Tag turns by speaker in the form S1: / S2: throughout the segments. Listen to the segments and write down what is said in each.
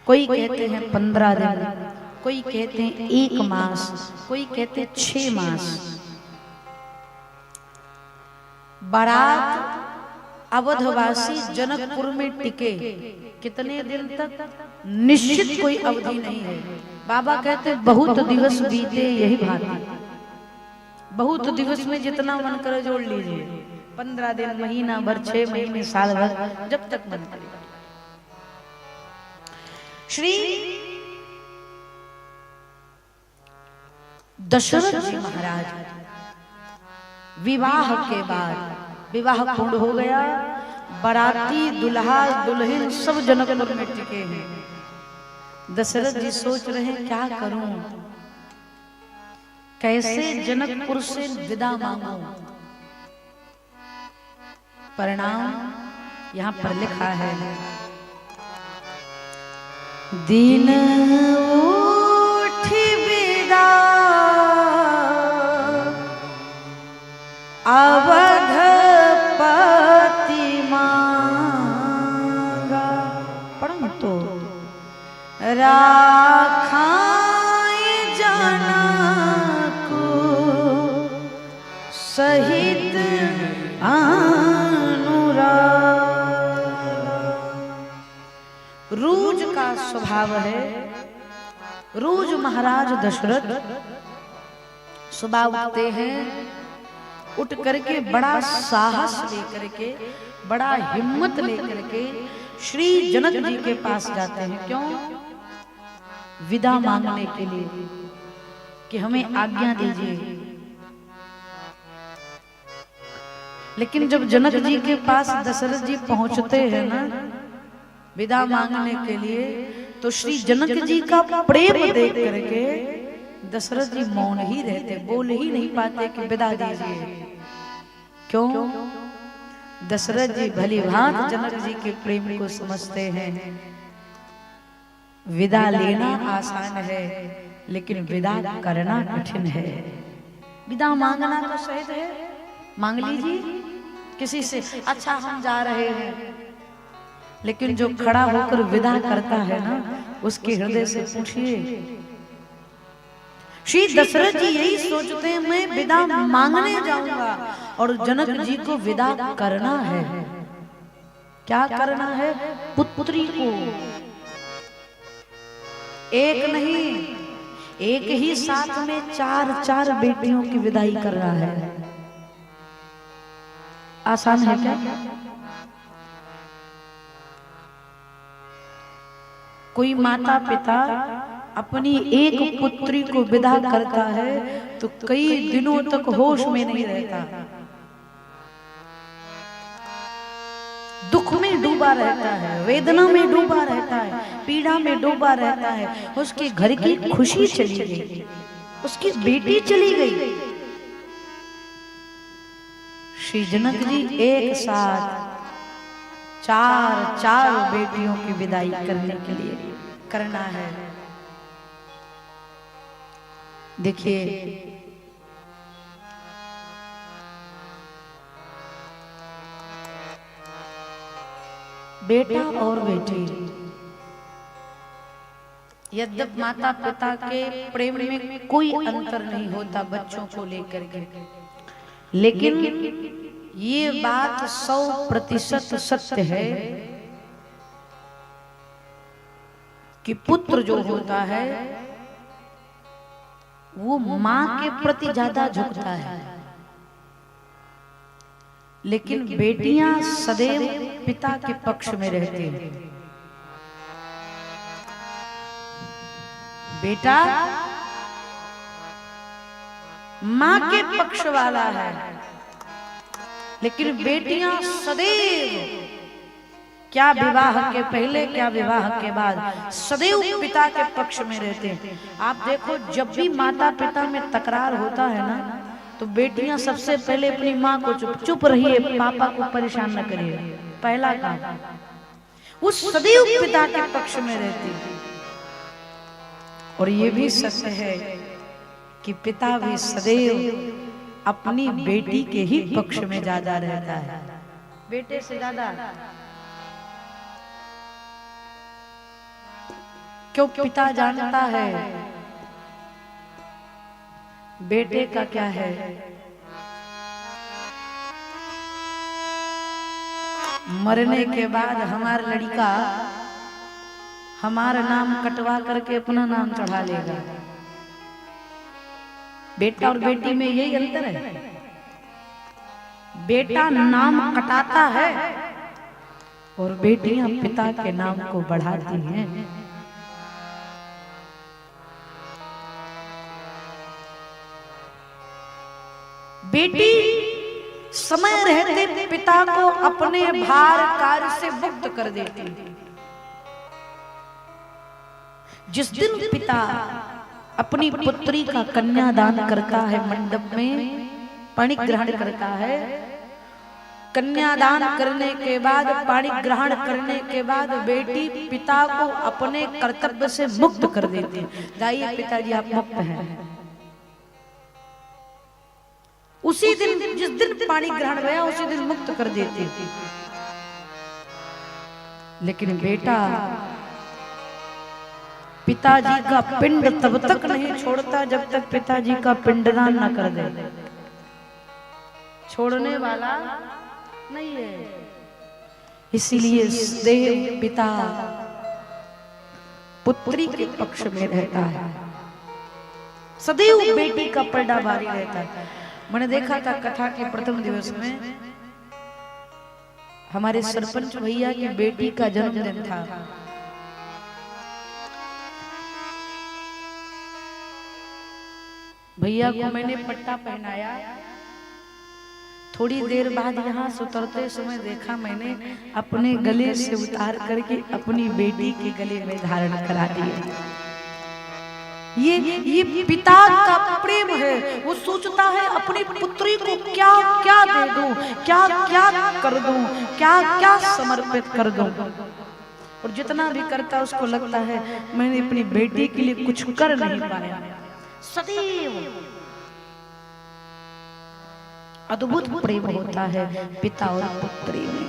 S1: कोई कहते हैं 15 दिन, कोई कहते हैं 1 मास, कोई कहते हैं 6 मास। बारात अवधवासी जनकपुर में टिके कितने दिन तक? निश्चित कोई अवधि नहीं है। बाबा कहते बहुत दिवस बीते यही भांति। बहुत दिवस में जितना मन करे जोड़ लीजिए, 15 दिन, महीना भर, 6 महीने, साल भर, जब तक मन करे। श्री दशरथ जी महाराज विवाह के बाद, विवाह पूर्ण हो गया, बाराती दुल्हा दुल्हन सब जनकपुर में टिके हैं। दशरथ जी सोच रहे हैं क्या करूं, कैसे जनकपुर से विदा मांगूं। परिणाम यहां पर लिखा है, दिन उठी विदा अवधपति मांगा, परंतु राखाए जनक सहित अनुराग। रूज का स्वभाव है। रूज महाराज दशरथ सुबह उठते हैं, उठ करके बड़ा साहस लेकर के, बड़ा हिम्मत लेकर के श्री जनक जी के पास जाते हैं। क्यों? विदा मांगने के लिए कि हमें आज्ञा दीजिए। लेकिन जब जनक जी के पास दशरथ जी पहुंचते हैं ना विदा मांगने के लिए, तो श्री जनक जी का प्रेम देख करके दशरथ जी मौन ही रहते, बोल ही नहीं पाते कि विदा दीजिए। क्यों? दशरथ जी भली भांति जनक जी के प्रेम को समझते हैं। विदा लेना आसान है, लेकिन विदा करना कठिन है। विदा मांगना तो सहज है, मांग लीजिए किसी से, अच्छा हम जा रहे हैं। लेकिन जो खड़ा होकर विदा करता है ना, उसके हृदय से पूछिए। श्री दशरथ जी यही सोचते हैं, मैं विदा मांगने जाऊंगा और जनक जी को विदा करना है। क्या करना है? पुत्री को। एक नहीं, एक ही साथ में 4 बेटियों की विदाई करना है। आसान है क्या? कोई माता पिता अपनी एक पुत्री को विदा करता है तो कई दिनों तक होश में नहीं रहता, दुख में डूबा रहता है, वेदना में डूबा रहता है, पीड़ा में डूबा रहता है। उसके घर की खुशी चली गई, उसकी बेटी चली गई। श्री जनक जी एक साथ 4 बेटियों की विदाई करने के लिए करना है। देखिए, बेटा और बेटी, यद्यपि माता पिता के प्रेम में कोई अंतर नहीं होता बच्चों को लेकर के, लेकिन ये बात 100% सत्य है कि पुत्र जो होता है वो मां के प्रति ज्यादा झुकता है, लेकिन बेटियां सदैव पिता के पक्ष में रहती हैं। बेटा मां के पक्ष वाला है, लेकिन बेटियां सदैव, क्या विवाह के पहले क्या विवाह के बाद, सदैव पिता के पक्ष में रहते हैं। आप देखो, जब भी माता पिता में तकरार होता है ना, तो बेटियां सबसे पहले अपनी माँ को चुप रहिए, पापा को परेशान न करिए, पहला काम। वो सदैव पिता के पक्ष में रहती है। और ये भी सत्य है कि पिता भी सदैव अपनी बेटी के ही पक्ष में ज्यादा रहता है, बेटे से ज्यादा। क्यों पिता जानता है बेटे का क्या है। मरने के बाद हमारा लड़का हमारा नाम कटवा करके अपना नाम चढ़ा लेगा। बेटा और बेटी में यही अंतर है। बेटा नाम कटाता है और बेटियां पिता के नाम को बढ़ाती हैं। बेटी समय रहते पिता को अपने भार कार्य से मुक्त कर देती है। जिस दिन पिता अपनी पुत्री का कन्यादान करता है, मंडप में पाणी ग्रहण करता है, कन्यादान करने के बाद पाणी ग्रहण करने के बाद बेटी पिता को अपने कर्तव्य से मुक्त कर देती है। जाइए पिताजी आप मुक्त हैं। उसी दिन जिस दिन पाणी ग्रहण गया उसी दिन मुक्त कर देती थी। लेकिन बेटा पिताजी का पिंड तब तक नहीं छोड़ता जब तक पिताजी का पिंडदान न कर दे। छोड़ने वाला नहीं है। इसीलिए सदैव पिता पुत्री के पक्ष में रहता है, सदैव बेटी का पर्दा भारी रहता है। मैंने देखा था कथा के प्रथम दिवस में हमारे सरपंच भैया की बेटी का जन्मदिन था। भैया को मैंने पट्टा पहनाया। थोड़ी देर बाद यहाँ से उतरते समय देखा मैंने अपने गले से उतार करके अपनी बेटी के गले में धारण करा दिया। ये पिता का प्रेम है। वो सोचता है अपनी पुत्री को क्या क्या दे दूं, क्या क्या कर दूं, क्या क्या समर्पित कर दूं। और जितना भी करता उसको लगता है मैंने अपनी बेटी के लिए कुछ कर नहीं पाया। सदैव अद्भुत प्रेम होता है पिता और पुत्री में।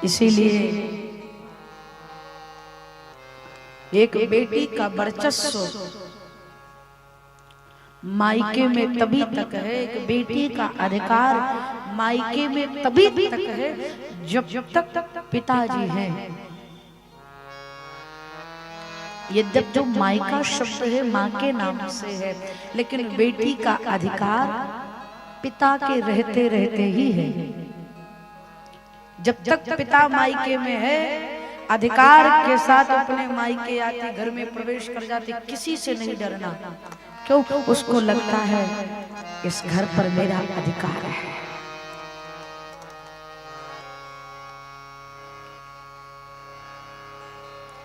S1: इसीलिए एक बेटी का वर्चस्व मायके में तभी तक है, एक बेटी का अधिकार मायके में तभी तक है जब तक पिताजी हैं। यद्यप जो मायका शब्द है माँ के नाम से है, लेकिन बेटी का अधिकार पिता के रहते रहते ही है। जब तक पिता मायके में है अधिकार के साथ अपने मायके आती, घर में प्रवेश कर जाती, किसी से नहीं डरना। क्यों? उसको लगता है इस घर पर मेरा अधिकार है।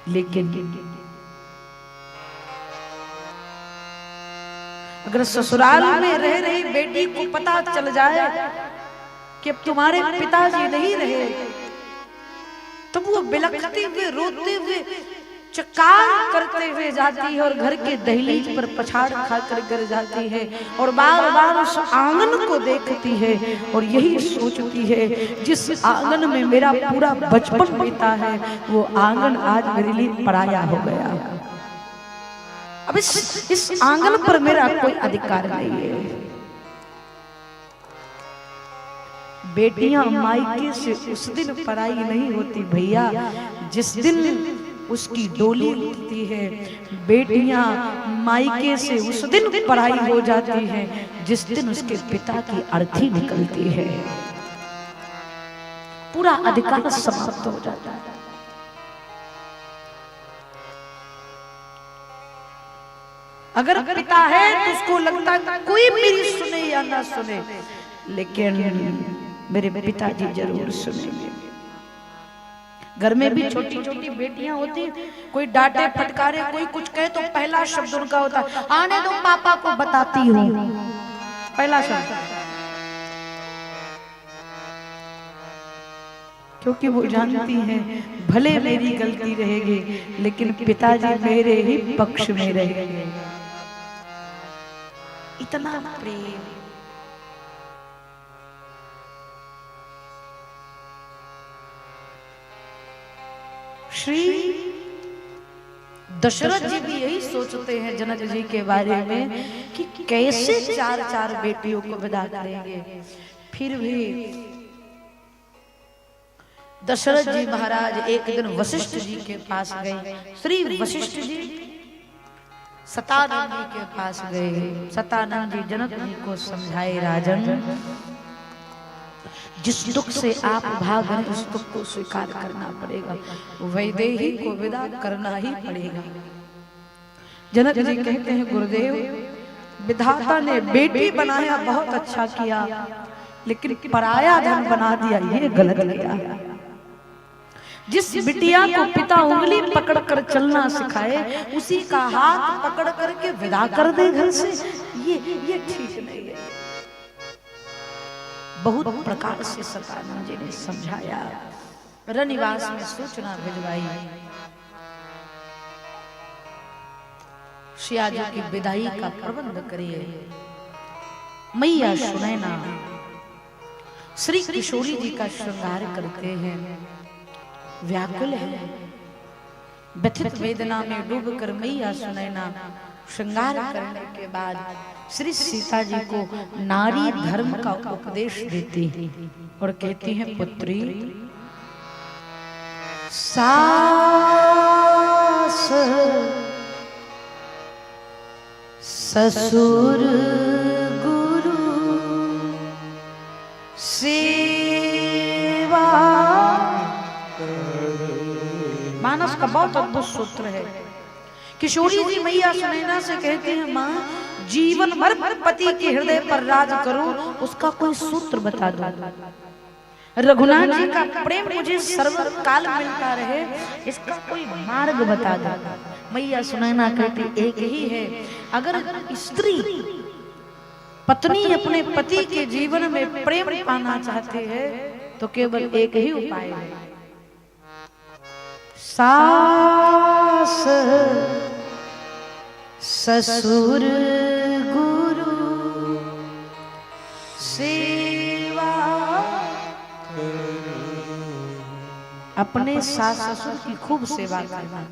S1: लेकिन अगर ससुराल में रह रही बेटी को पता चल जाए कि अब तुम्हारे पिताजी नहीं रहे, तब वो बिलखते हुए रोते हुए चकार करते हुए जाती है और घर के दहलीज पर पछाड़ खाकर गिर जाती है और बार बार उस आंगन को देखती है और यही सोचती है जिस आंगन में मेरा पूरा बचपन बीता है वो आंगन आज मेरे लिए पराया हो गया। अब इस आंगन पर मेरा कोई अधिकार नहीं है। बेटियां मायके से उस दिन पराई नहीं होती भैया जिस दिन उसकी डोली उठती है। बेटियां मायके से उस दिन पराई हो जाती हैं जिस दिन उसके पिता की अर्थी निकलती है। पूरा अधिकार समाप्त हो जाता है। अगर पिता है तो उसको लगता है कोई मेरी सुने या ना सुने, लेकिन मेरे पिताजी जरूर सुनेंगे। घर में भी छोटी छोटी बेटियां होती, कोई डांटे फटकारे कोई कुछ कहे तो पहला शब्द उनका होता है आने दो पापा को बताती हूँ। पहला शब्द, क्योंकि वो जानती हैं भले मेरी गलती रहेगी लेकिन पिताजी मेरे ही पक्ष में रहेंगे। इतना प्रेम। श्री दशरथ जी भी यही सोचते हैं जनक जी के बारे में कि कैसे चार चार बेटियों को विदा करेंगे। फिर भी दशरथ जी महाराज एक दिन वशिष्ठ जी के पास गए। श्री वशिष्ठ जी सतानंद जी के पास गए। सतानंद जी जनक जी को समझाए, राजन जिस दुख से आप भाग रहे उस दुख को स्वीकार करना पड़ेगा, वैदेही को विदा करना ही पड़ेगा। जनक जी कहते हैं, गुरुदेव विधाता ने बेटी बनाया बहुत अच्छा किया, लेकिन पराया धन बना दिया, ये गलत किया। जिस बिटिया को पिता उंगली पकड़कर चलना सिखाए उसी का हाथ पकड़ करके विदा कर दे घर से, ये ठीक नहीं है। बहुत प्रकार से सतानंद जी ने समझाया। रनिवास में सूचना भिजवाई, सिया जी की विदाई का प्रबंध करिए। मैया सुनैना श्री किशोरी जी का श्रृंगार करते हैं, व्याकुल है, व्यथित वेदना में डूबकर मैया सुनैना श्रृंगार करने के बाद श्री सीता जी को नारी धर्म का उपदेश देती है और कहती हैं, पुत्री सास ससुर गुरु सेवा। मानस का बहुत अद्भुत सूत्र है। किशोरी जी मैया सुनैना से कहते हैं, माँ जीवन भर पति के हृदय पर राज करूं, उसका कोई सूत्र बता दो। रघुनाथ जी का प्रेम मुझे सर्वकाल मिलता रहे, इसका कोई मार्ग बता दो। मैया सुनैना कहती एक ही है, अगर स्त्री पत्नी अपने पति के जीवन में प्रेम पाना चाहती है तो केवल एक ही उपाय है, सास ससुर गुरु सेवा। अपने सास ससुर की खूब सेवा करना,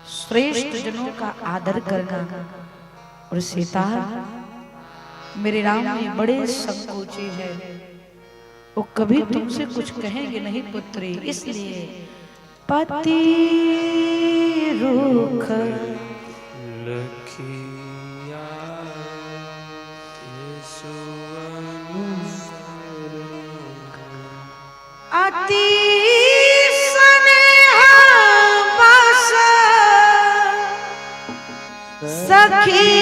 S1: श्रेष्ठ जनों का आदर करना। और सीता मेरे राम ये बड़े संकोची है, वो कभी तुमसे कुछ कहेंगे नहीं पुत्री, इसलिए पति रुख लखिया अति स्नेह बस सखी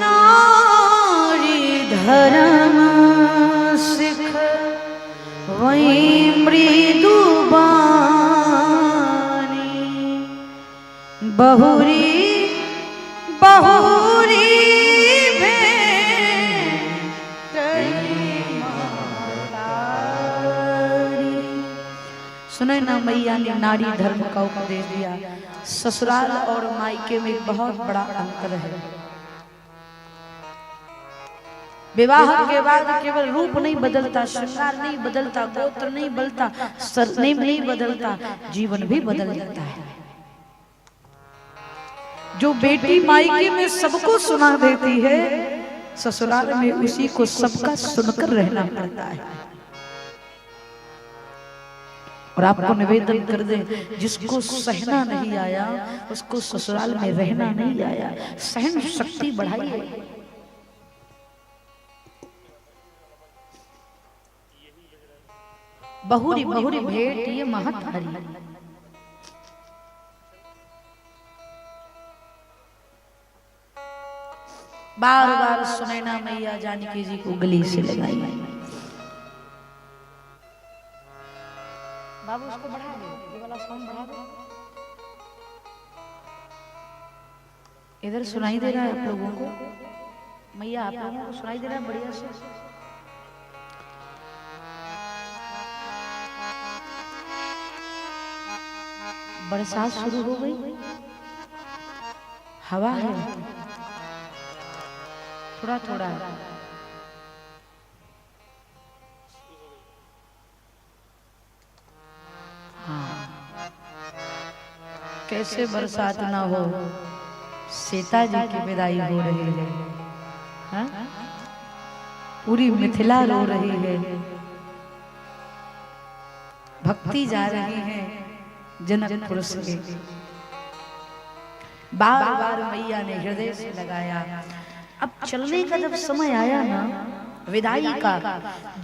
S1: नारी धर्म सिख वही मृदु बहुरी बहुरी सुने ना, मैया ने नारी धर्म का उपदेश दिया। ससुराल और मायके में बहुत बड़ा अंतर है। विवाह के बाद केवल रूप नहीं बदलता, श्रृंगार नहीं बदलता, गोत्र नहीं बदलता, सरनेम नहीं बदलता, जीवन भी बदल जाता है। जो बेटी मायके में सबको सुना देती है, ससुराल में उसी को सबका सुनकर रहना पड़ता है। और आपको निवेदन कर दे, जिसको सहना नहीं आया उसको ससुराल में रहना नहीं आया। सहन शक्ति बढ़ाइए। बहुरी बहुरी भेंट ये महत्हारी। बार बार सुनैना मैया जानकी जी को गली से लगाई। बाबू उसको बढ़ा दो, ये वाला साउंड बढ़ा दो। इधर सुनाई दे रहा है आप लोगों को? मैया आप लोगों को सुनाई दे रहा है बढ़िया से? बरसात शुरू हो गई, हवा है थोड़ा थोड़ा। कैसे बरसात ना हो, सीता जी की विदाई हो रही है। हाँ? पूरी मिथिला रो रही है, भक्ति जा रही है जनकपुर से। बार बार मैया ने हृदय से लगाया। अब चलने का जब समय आया ना, विदाई का,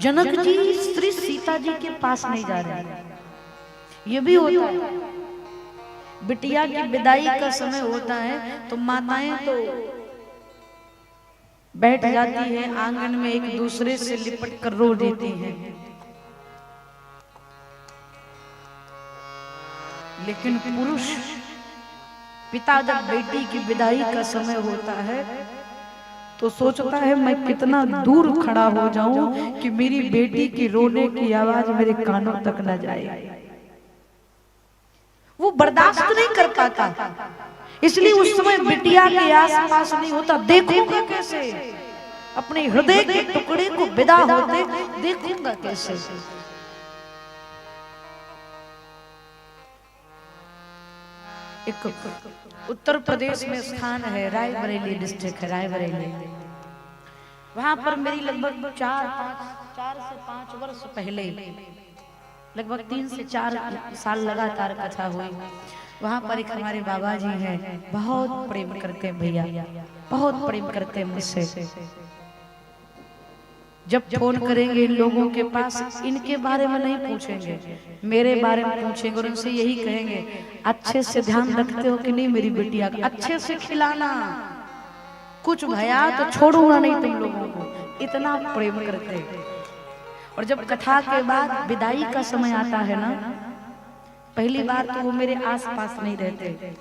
S1: जनक जी श्री सीता जी के पास नहीं जा रहे। ये भी होता है, बिटिया की विदाई का समय होता है तो माताएं तो बैठ जाती हैं आंगन में, एक दूसरे से लिपट कर रो देती हैं। लेकिन पुरुष पिता जब बेटी की विदाई का समय होता है तो सोचता है मैं कितना दूर खड़ा हो जाऊं कि मेरी बेटी की रोने की आवाज मेरे कानों तक न जाए। वो बर्दाश्त नहीं कर पाता, इसलिए उस समय बिटिया के आसपास नहीं होता। देखूंगा कैसे अपने हृदय के टुकड़े को विदा होते, देखूंगा कैसे। एक उत्तर प्रदेश में स्थान है, रायबरेली डिस्ट्रिक्ट है, रायबरेली। वहां पर मेरी लगभग 4 से 5 वर्ष पहले, लगभग 3 से 4 साल लगातार कथा हुई। वहां पर एक हमारे बाबा जी हैं, बहुत प्रेम करते हैं भैया, बहुत प्रेम करते हैं मुझसे। जब फोन करेंगे इन लोगों के पास, इनके बारे में नहीं पूछेंगे, मेरे बारे में पूछेंगे और उनसे यही कहेंगे अच्छे से ध्यान रखते हो कि नहीं मेरी बिटिया का, अच्छे से खिलाना, कुछ भया तो छोड़ूंगा नहीं तुम लोगों को। इतना प्रेम करते हैं। और जब कथा के बाद विदाई का समय आता है ना, पहली बार तो वो मेरे आसपास नहीं रहते,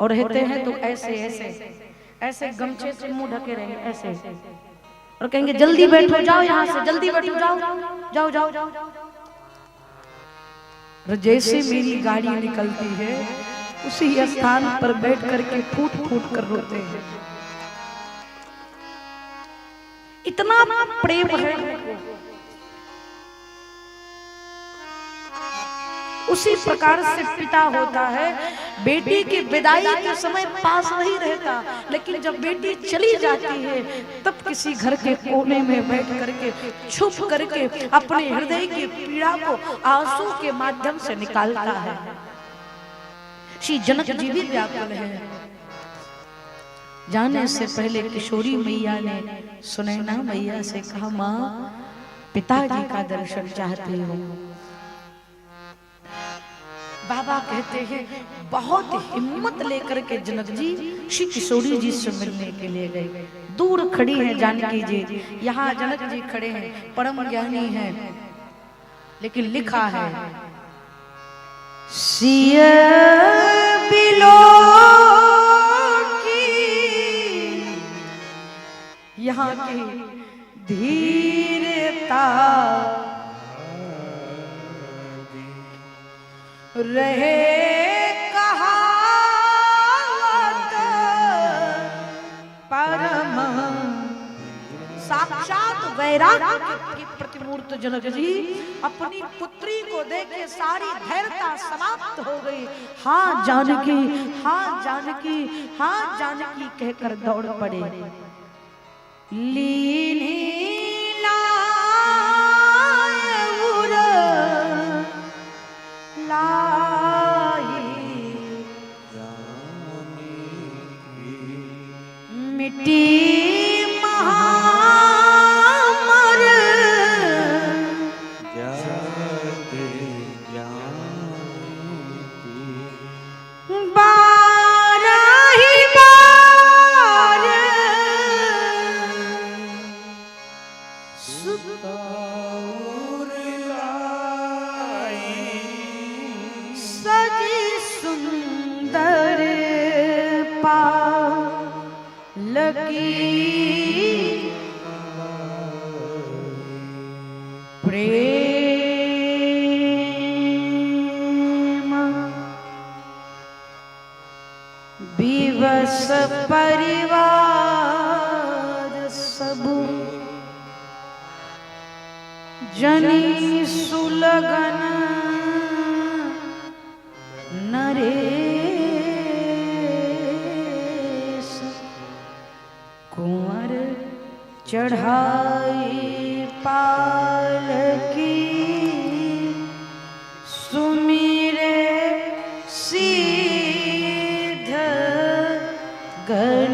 S1: और रहते हैं तो ऐसे ऐसे ऐसे गमछे से मुंह ढके रहेंगे ऐसे, और कहेंगे जल्दी बैठो, जाओ यहाँ से, जल्दी बैठो, जाओ जाओ जाओ जाओ। और जैसे मेरी गाड़ी निकलती है उसी स्थान पर बैठ करके फूट फूट कर रोते हैं। इतना प्रेम है। उसी प्रकार से पिता होता है, बेटी की विदाई के समय पास नहीं रहता, लेकिन जब बेटी चली जाती है तब किसी घर के कोने में बैठ करके छुप करके अपने हृदय की पीड़ा को आंसू के माध्यम से निकालता है। श्री जनक जी भी व्याकुल है। जाने से पहले किशोरी मैया ने सुनैना मैया से कहा, माँ पिताजी का दर्शन चाहती हूँ। बाबा कहते हैं बहुत हिम्मत लेकर के जनक जी श्री किशोरी जी से मिलने के लिए गए। दूर खड़ी हैं जानकी जी, यहाँ जनक जी खड़े हैं, परम ज्ञानी हैं, लेकिन लिखा है सिय बिलो की, यहाँ की धीरता रहे कहावत परम। साक्षात वैराग्य की प्रतिमूर्त जनक जी अपनी पुत्री को देखे सारी धैर्यता समाप्त हो गई। हाँ जानकी, हाँ जानकी, हाँ जानकी कहकर दौड़ पड़े। लीनी मिट्टी महामर बारही बार सुताउर लाई सजी सुंदर पा लगी प्रेम विवश परिवार सब जनी सुलगन नरे चढ़ाई पालकी सुमिरे सीध गर